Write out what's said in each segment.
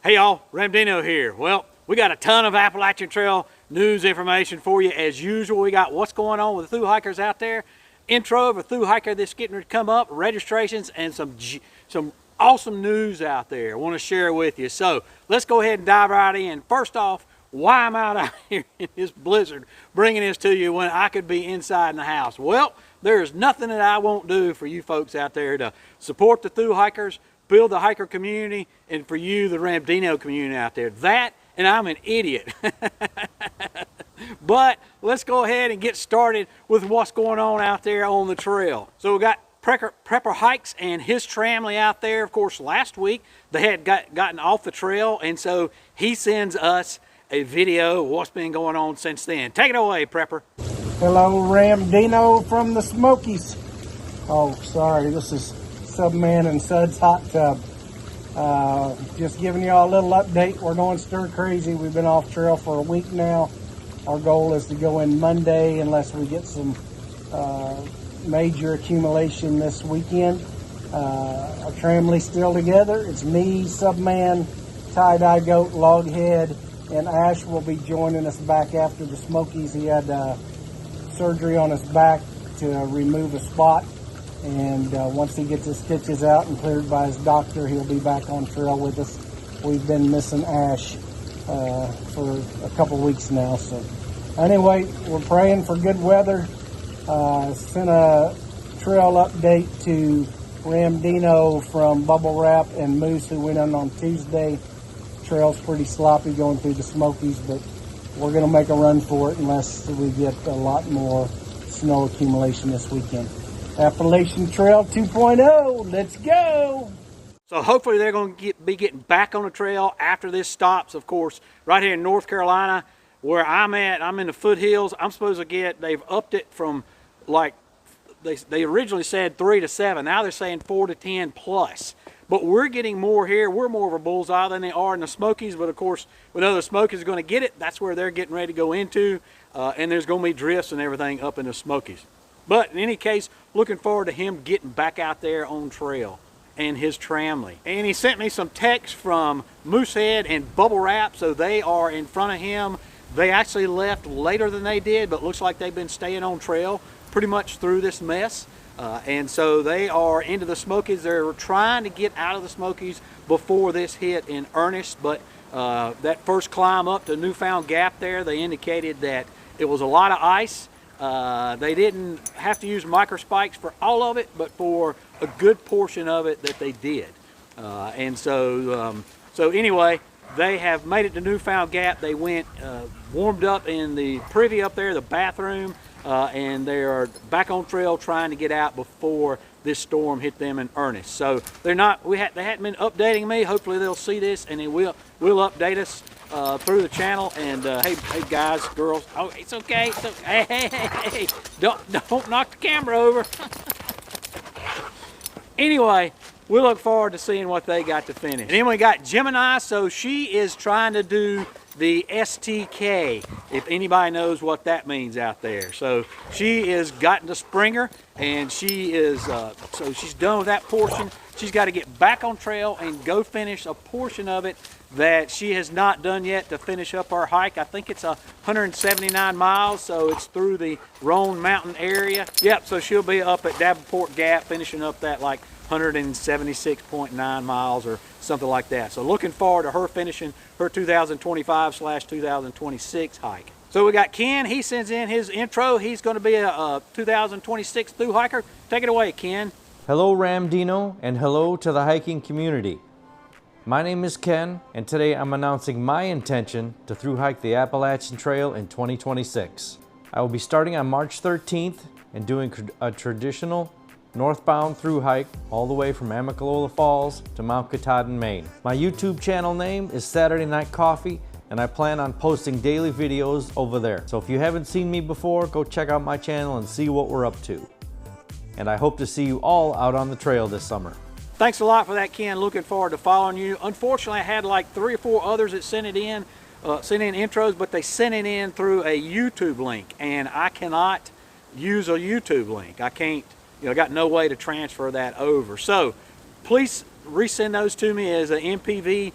Hey y'all, Ramdino here. Well, we got a ton of Appalachian Trail news information for you as usual. We got what's going on with the thru-hikers out there, intro of a thru-hiker that's getting ready to come up, registrations, and some awesome news out there I want to share with you. So let's go ahead and dive right in. First off, why I'm out here in this blizzard bringing this to you when I could be inside in the house? Well, there's nothing that I won't do for you folks out there to support the thru-hikers, build the hiker community, and for you, the Ramdino community out there. That, and I'm an idiot. But let's go ahead and get started with what's going on out there on the trail. So we got Prepper Hikes and his family out there. Of course, last week they had gotten off the trail, and so he sends us a video of what's been going on since then. Take it away, Prepper. Hello, Ramdino from the Smokies. Oh, sorry, this is Subman and Sud's hot tub. Just giving you all a little update. We're going stir crazy. We've been off trail for a week now. Our goal is to go in Monday unless we get some major accumulation this weekend. Our family's still together. It's me, Subman, Tie-Dye Goat, Loghead, and Ash will be joining us back after the Smokies. He had surgery on his back to remove a spot. And once he gets his stitches out and cleared by his doctor, he'll be back on trail with us. We've been missing Ash for a couple weeks now. So anyway, we're praying for good weather. Sent a trail update to Ramdino from Bubble Wrap and Moose, who went in on Tuesday. Trail's pretty sloppy going through the Smokies, but we're going to make a run for it unless we get a lot more snow accumulation this weekend. Appalachian Trail 2.0, let's go! So hopefully they're going to be getting back on the trail after this stops. Of course, right here in North Carolina, where I'm at, I'm in the foothills. I'm supposed to get, they've upped it from like, they originally said 3 to 7. Now they're saying 4 to 10 plus. But we're getting more here. We're more of a bullseye than they are in the Smokies. But of course, we know the Smokies are going to get it. That's where they're getting ready to go into. And there's going to be drifts and everything up in the Smokies. But in any case, looking forward to him getting back out there on trail and his family. And he sent me some text from Moosehead and Bubble Wrap, so they are in front of him. They actually left later than they did, but looks like they've been staying on trail pretty much through this mess. And so they are into the Smokies. They're trying to get out of the Smokies before this hit in earnest, but that first climb up to Newfound Gap there, they indicated that it was a lot of ice. They didn't have to use microspikes for all of it, but for a good portion of it that they did. And so anyway, they have made it to Newfound Gap. They went, warmed up in the privy up there, the bathroom, and they are back on trail trying to get out before this storm hit them in earnest. So they're not, they hadn't been updating me. Hopefully they'll see this and they will update us through the channel. And hey guys, girls, oh, it's okay. It's okay. Hey, don't knock the camera over. Anyway, we look forward to seeing what they got to finish. And then we got Gemini. So she is trying to do the STK, if anybody knows what that means out there. So she is gotten to Springer, and she is so she's done with that portion. She's got to get back on trail and go finish a portion of it that she has not done yet to finish up our hike. I think it's 179 miles, so it's through the Roan Mountain area. Yep, so she'll be up at Davenport Gap finishing up that like 176.9 miles or something like that. So looking forward to her finishing her 2025/2026 hike. So we got Ken. He sends in his intro. He's going to be a 2026 thru-hiker. Take it away, Ken. Hello Ramdino, and hello to the hiking community. My name is Ken, and today I'm announcing my intention to thru-hike the Appalachian Trail in 2026. I will be starting on March 13th and doing a traditional northbound thru-hike all the way from Amicalola Falls to Mount Katahdin, Maine. My YouTube channel name is Saturday Night Coffee, and I plan on posting daily videos over there. So if you haven't seen me before, go check out my channel and see what we're up to. And I hope to see you all out on the trail this summer. Thanks a lot for that, Ken. Looking forward to following you. Unfortunately, I had like 3 or 4 others that sent in intros, but they sent it in through a YouTube link, and I cannot use a YouTube link. I can't, I got no way to transfer that over. So please resend those to me as an MPV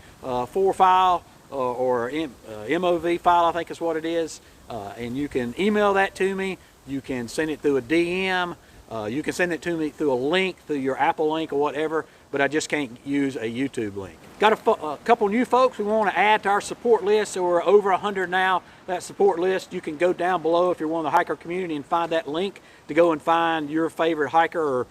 4 file or MOV file, I think is what it is. And you can email that to me. You can send it through a DM. You can send it to me through a link, through your Apple link or whatever, but I just can't use a YouTube link. Got a couple new folks we want to add to our support list, so we're over 100 now. That support list, you can go down below if you're one of the hiker community and find that link to go and find your favorite hiker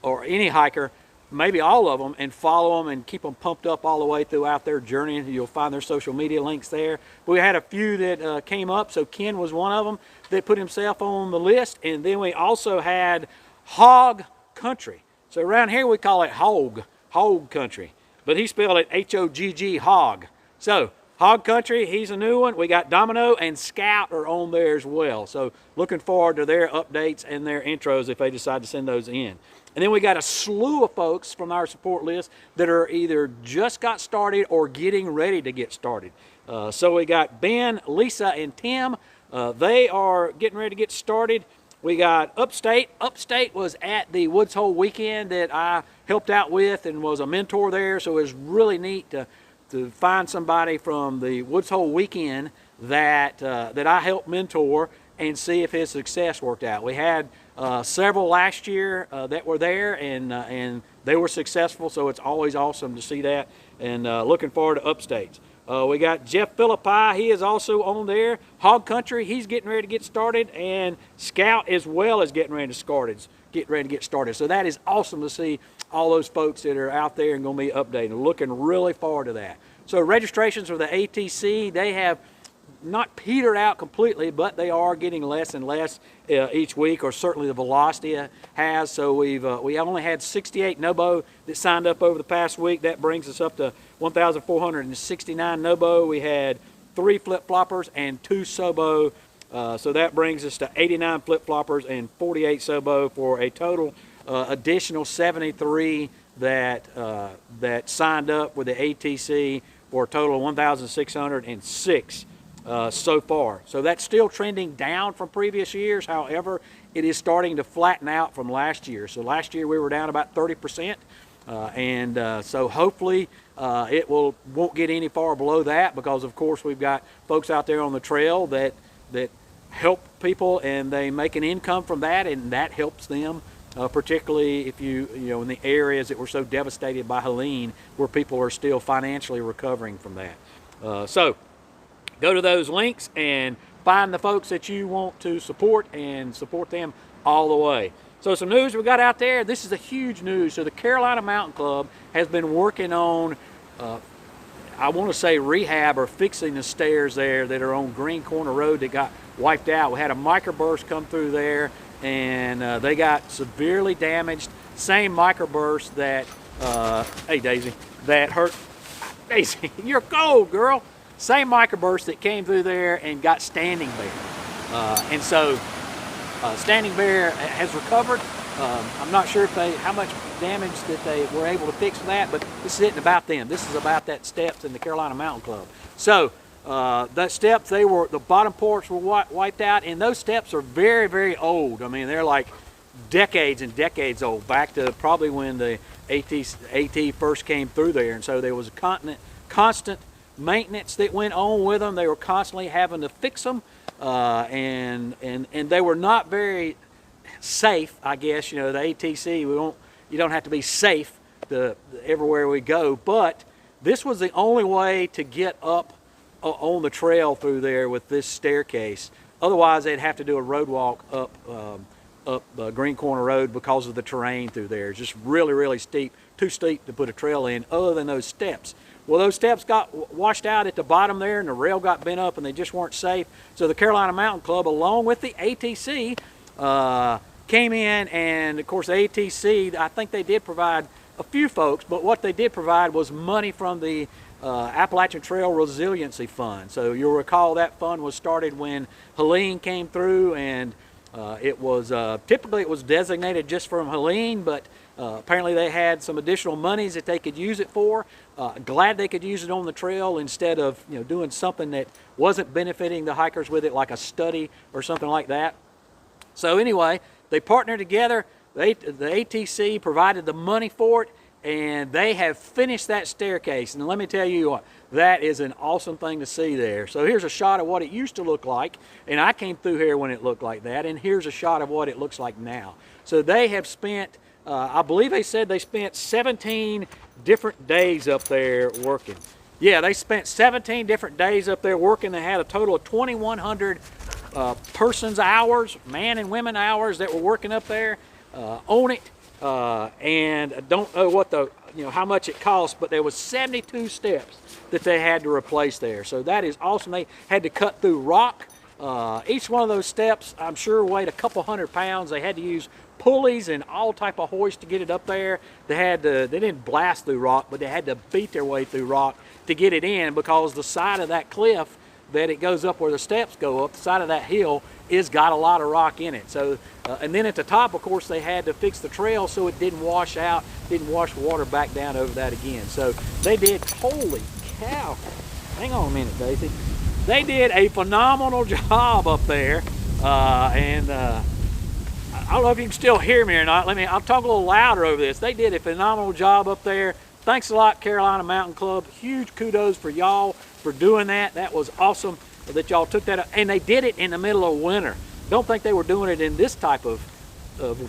or any hiker, maybe all of them, and follow them and keep them pumped up all the way throughout their journey. You'll find their social media links there. We had a few that came up, so Ken was one of them that put himself on the list. And then we also had Hog Country. So around here we call it Hog Country, but he spelled it H-O-G-G, Hog. So Hog Country, he's a new one. We got Domino and Scout are on there as well. So looking forward to their updates and their intros if they decide to send those in. And then we got a slew of folks from our support list that are either just got started or getting ready to get started. So we got Ben, Lisa, and Tim. They are getting ready to get started. We got Upstate. Upstate was at the Woods Hole weekend that I helped out with and was a mentor there. So it was really neat to find somebody from the Woods Hole weekend that I helped mentor and see if his success worked out. We had several last year that were there, and they were successful, so it's always awesome to see that, and looking forward to Upstates. We got Jeff Philippi, he is also on there. Hog Country, he's getting ready to get started, and Scout as well is getting ready to get started. So that is awesome to see all those folks that are out there and going to be updating. Looking really forward to that. So registrations for the ATC, they have not petered out completely, but they are getting less and less each week, or certainly the velocity has. So we only had 68 NOBO that signed up over the past week. That brings us up to 1,469 NOBO. We had 3 flip-floppers and 2 SOBO. So that brings us to 89 flip-floppers and 48 SOBO for a total additional 73 that signed up with the ATC for a total of 1,606. So far. So that's still trending down from previous years. However, it is starting to flatten out from last year. So last year we were down about 30%, so hopefully it won't get any far below that, because of course we've got folks out there on the trail that help people and they make an income from that, and that helps them. Particularly if you in the areas that were so devastated by Helene, where people are still financially recovering from that. So go to those links and find the folks that you want to support and support them all the way. So some news we got out there. This is a huge news. So the Carolina Mountain Club has been working on, I want to say rehab or fixing the stairs there that are on Green Corner Road that got wiped out. We had a microburst come through there, and they got severely damaged. Same microburst that, hey Daisy, that hurt. Daisy, you're cold, girl. Same microburst that came through there and got Standing Bear. And so Standing Bear has recovered. I'm not sure how much damage that they were able to fix for that, but this isn't about them. This is about that steps in the Carolina Mountain Club. So the steps, the bottom ports were wiped out, and those steps are very, very old. I mean, they're like decades and decades old, back to probably when the AT first came through there. And so there was a constant maintenance that went on with them. They were constantly having to fix them, and they were not very safe, I guess. The ATC, you don't have to be safe everywhere we go, but this was the only way to get up on the trail through there with this staircase. Otherwise they'd have to do a road walk up Green Corner Road because of the terrain through there. It's just really, really steep, too steep to put a trail in other than those steps. Well, those steps got washed out at the bottom there, and the rail got bent up, and they just weren't safe. So the Carolina Mountain Club, along with the ATC, came in, and of course the ATC, I think they did provide a few folks, but what they did provide was money from the Appalachian Trail Resiliency Fund. So you'll recall that fund was started when Helene came through, and it was typically it was designated just from Helene, but apparently they had some additional monies that they could use it for. Glad they could use it on the trail instead of doing something that wasn't benefiting the hikers with it, like a study or something like that. So anyway, they partnered together. The ATC provided the money for it, and they have finished that staircase. And let me tell you what, that is an awesome thing to see there. So here's a shot of what it used to look like, and I came through here when it looked like that, and here's a shot of what it looks like now. So they have spent, I believe they said they spent 17 different days up there working. Yeah, they spent 17 different days up there working. They had a total of 2,100 persons hours, man and women hours that were working up there on it. And I don't know what the, how much it cost, but there was 72 steps that they had to replace there. So that is awesome. They had to cut through rock. Each one of those steps, I'm sure, weighed a couple hundred pounds. They had to use pulleys and all type of hoist to get it up there. They didn't blast through rock, but they had to beat their way through rock to get it in, because the side of that cliff that it goes up where the steps go up, the side of that hill is got a lot of rock in it. So, and then at the top, of course, they had to fix the trail so it didn't wash out, didn't wash water back down over that again. So they did, holy cow, hang on a minute, Daisy. They did a phenomenal job up there, and I don't know if you can still hear me or not. I'll talk a little louder over this. They did a phenomenal job up there. Thanks a lot, Carolina Mountain Club. Huge kudos for y'all for doing that. That was awesome that y'all took that up. And they did it in the middle of winter. Don't think they were doing it in this type of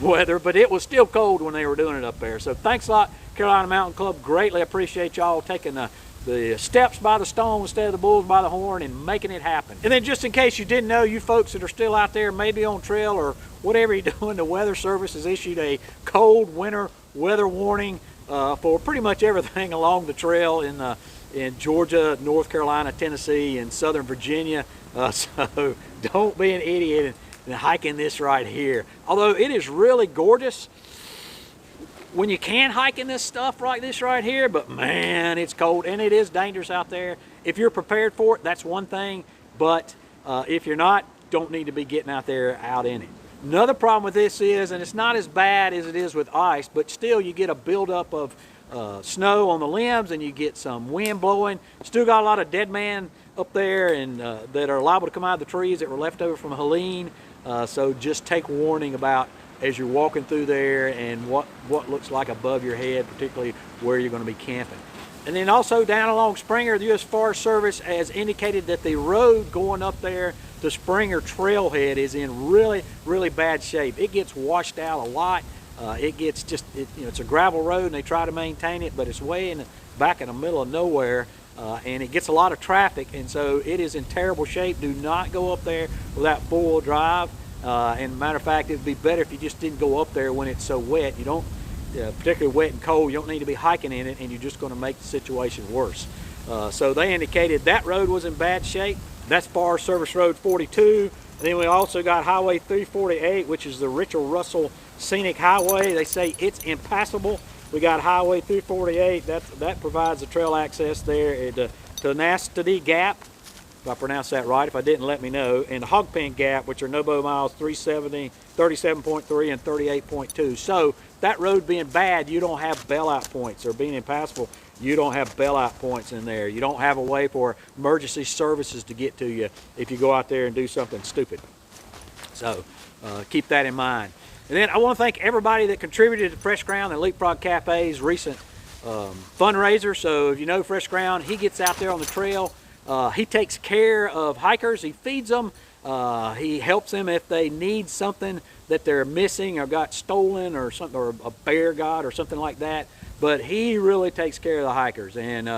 weather, but it was still cold when they were doing it up there. So thanks a lot, Carolina Mountain Club. Greatly appreciate y'all taking the steps by the stone instead of the bulls by the horn and making it happen. And then just in case you didn't know, you folks that are still out there, maybe on trail or whatever you're doing, the Weather Service has issued a cold winter weather warning for pretty much everything along the trail in Georgia, North Carolina, Tennessee, and Southern Virginia. So don't be an idiot and hiking this right here. Although it is really gorgeous when you can hike in this stuff like this right here, but man, it's cold and it is dangerous out there. If you're prepared for it, that's one thing, but if you're not, don't need to be getting out there out in it. Another problem with this is, and it's not as bad as it is with ice, but still you get a buildup of snow on the limbs and you get some wind blowing. Still got a lot of dead man up there and that are liable to come out of the trees that were left over from Helene. So just take warning about as you're walking through there and what looks like above your head, particularly where you're going to be camping. And then also down along Springer, the U.S. Forest Service has indicated that the road going up there to Springer Trailhead is in really, really bad shape. It gets washed out a lot. It gets just, it's a gravel road and they try to maintain it, but it's way back in the middle of nowhere. And it gets a lot of traffic, and so it is in terrible shape. Do not go up there without four-wheel drive. And matter of fact, it would be better if you just didn't go up there when it's so wet. You don't, particularly wet and cold, you don't need to be hiking in it, and you're just going to make the situation worse. So they indicated that road was in bad shape. That's Forest Service Road 42. And then we also got Highway 348, which is the Richard Russell Scenic Highway. They say it's impassable. We got Highway 348. That provides the trail access there to Newfound Gap, if I pronounced that right. If I didn't, let me know. And the Hogpen Gap, which are NOBO miles 370, 37.3, and 38.2. So that road being bad, you don't have bailout points, or being impassable, you don't have bailout points in there. You don't have a way for emergency services to get to you if you go out there and do something stupid. So keep that in mind. And then I want to thank everybody that contributed to Fresh Ground and Leapfrog Cafe's recent fundraiser. So if you know Fresh Ground, he gets out there on the trail. He takes care of hikers. He feeds them. He helps them if they need something that they're missing or got stolen or something, or a bear got or something like that. But he really takes care of the hikers. And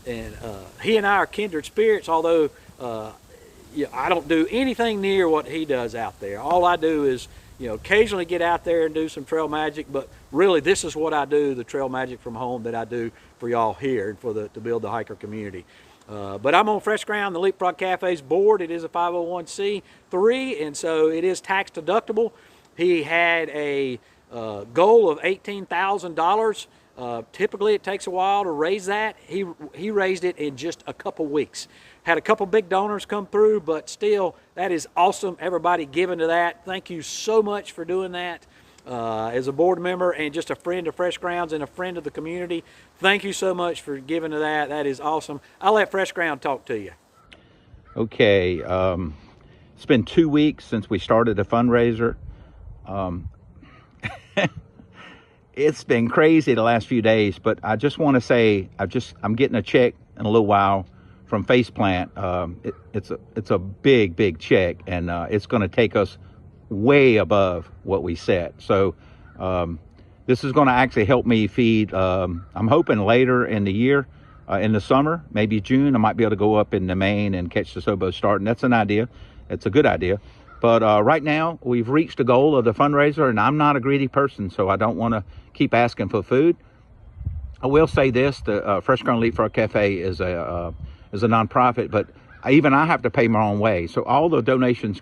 he and I are kindred spirits, although I don't do anything near what he does out there. All I do is occasionally get out there and do some trail magic, but really this is what I do, the trail magic from home that I do for y'all here and to build the hiker community. But I'm on Fresh Ground, the Leapfrog Cafe's board. It is a 501c3, and so it is tax deductible. He had a goal of $18,000. Typically it takes a while to raise that. He raised it in just a couple weeks. Had a couple big donors come through, but still, that is awesome. Everybody giving to that. Thank you so much for doing that. As a board member and just a friend of Fresh Grounds and a friend of the community, thank you so much for giving to that. That is awesome. I'll let Fresh Ground talk to you. Okay, it's been 2 weeks since we started a fundraiser. it's been crazy the last few days, but I just want to say I'm getting a check in a little while from Faceplant. It's a big check, and it's going to take us way above what we set. So this is going to actually help me feed. I'm hoping later in the year, in the summer, maybe June, I might be able to go up into Maine and catch the SOBO starting. That's an idea. It's a good idea. But right now, we've reached the goal of the fundraiser, and I'm not a greedy person, so I don't want to keep asking for food. I will say this: the Fresh Ground Leapfrog Café is a nonprofit, but even I have to pay my own way. So all the donations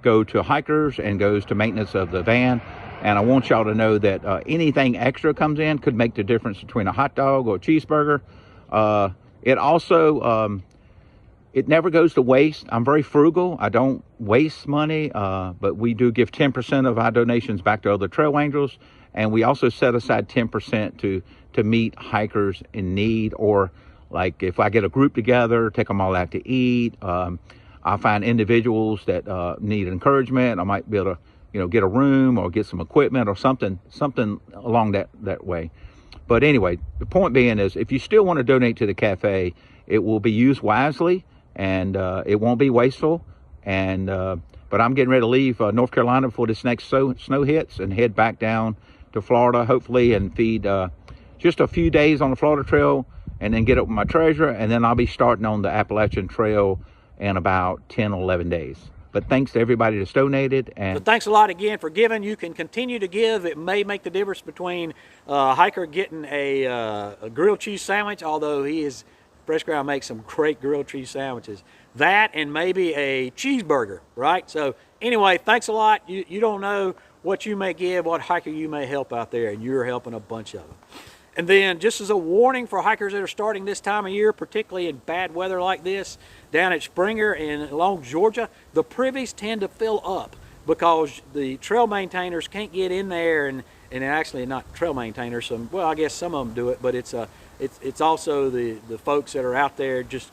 go to hikers and goes to maintenance of the van. And I want y'all to know that anything extra comes in could make the difference between a hot dog or a cheeseburger. It also, it never goes to waste. I'm very frugal. I don't waste money, but we do give 10% of our donations back to other trail angels. And we also set aside 10% to meet hikers in need, or like if I get a group together, take them all out to eat. I find individuals that need encouragement. I might be able to, get a room or get some equipment or something along that way. But anyway, the point being is, if you still want to donate to the cafe, it will be used wisely, and it won't be wasteful. And but I'm getting ready to leave North Carolina before this next snow hits and head back down to Florida, hopefully, and feed just a few days on the Florida Trail, and then get up with my treasure, and then I'll be starting on the Appalachian Trail in about 10 or 11 days. But thanks to everybody that's donated. And so thanks a lot again for giving. You can continue to give. It may make the difference between a hiker getting a grilled cheese sandwich, although Fresh Ground makes some great grilled cheese sandwiches. That and maybe a cheeseburger, right? So anyway, thanks a lot. You don't know what you may give, what hiker you may help out there, and you're helping a bunch of them. And then just as a warning for hikers that are starting this time of year, particularly in bad weather like this, down at Springer and along Georgia, the privies tend to fill up because the trail maintainers can't get in there, and actually not trail maintainers, I guess some of them do it, but it's also the folks that are out there just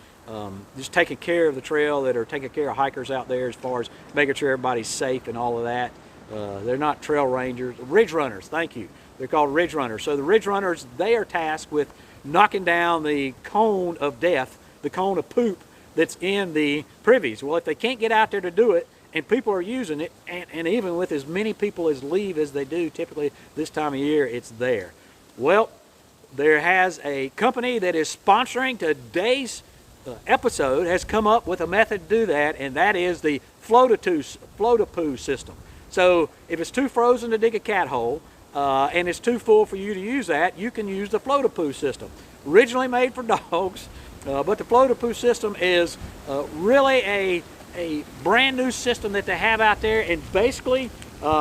taking care of the trail, that are taking care of hikers out there as far as making sure everybody's safe and all of that. They're not trail rangers, ridge runners, thank you. They're called ridge runners. So the ridge runners, they are tasked with knocking down the cone of death, the cone of poop that's in the privies. Well, if they can't get out there to do it, and people are using it, and even with as many people as leave as they do typically this time of year, it's there. Well, there has a company that is sponsoring today's episode has come up with a method to do that, and that is the float-a-poo system. So if it's too frozen to dig a cat hole, and it's too full for you to use that, you can use the float-a-poo system. Originally made for dogs, but the float-a-poo system is really a brand new system that they have out there, and basically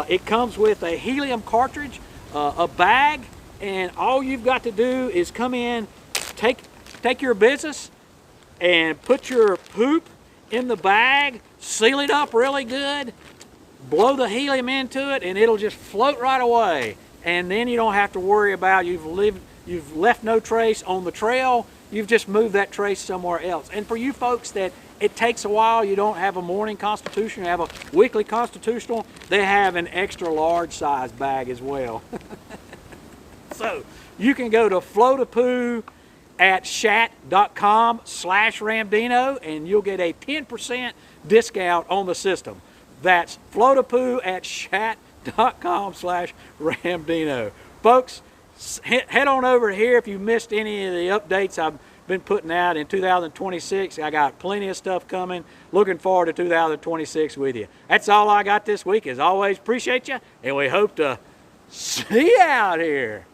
it comes with a helium cartridge, a bag, and all you've got to do is come in, take your business, and put your poop in the bag, seal it up really good, blow the helium into it, and it'll just float right away. And then you don't have to worry about you've left no trace on the trail. You've just moved that trace somewhere else. And for you folks that it takes a while, you don't have a morning constitution, you have a weekly constitutional, they have an extra large size bag as well. So you can go to floatapoo at shat.com/Ramdino, and you'll get a 10% discount on the system. That's floatapoo at shat.com/Ramdino. Folks, head on over here if you missed any of the updates I've been putting out in 2026. I got plenty of stuff coming. Looking forward to 2026 with you. That's all I got this week. As always, appreciate you, and we hope to see you out here.